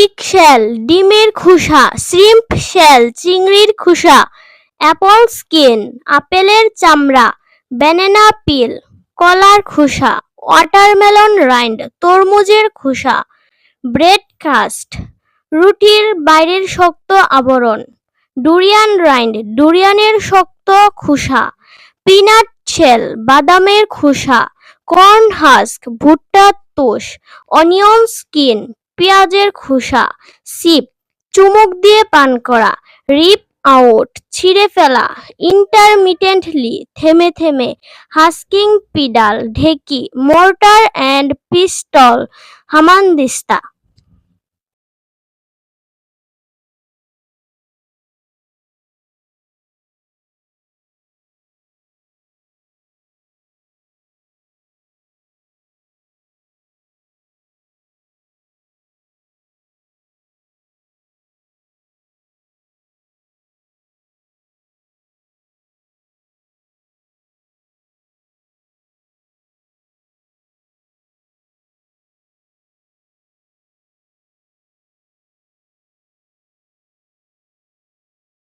ইগ shell ডিমের খোসা, shrimp shell চিংড়ির খোসা, অ্যাপল স্কিন আপেলের চামড়া, ব্যানানা পিল কলার খোসা, ওয়াটারমেলন রাইন্ড তরমুজের খোসা, ব্রেড ক্রাস্ট রুটির বাইরের শক্ত আবরণ, ডুরিয়ান রাইন্ড ডুরিয়ানের শক্ত খোসা, পিনাট শেল বাদামের খোসা, কর্ন হাস্ক ভুট্টার তোষ, অনিয়ন স্কিন পেঁয়াজের খোসা, সিপ চুমুক দিয়ে পান করা, রিপ আউট ছিঁড়ে ফেলা, ইন্টারমিটেন্টলি থেমে থেমে, হাস্কিং পিডাল ঢেকি, মোর্টার অ্যান্ড পিস্টল হামানদিস্তা।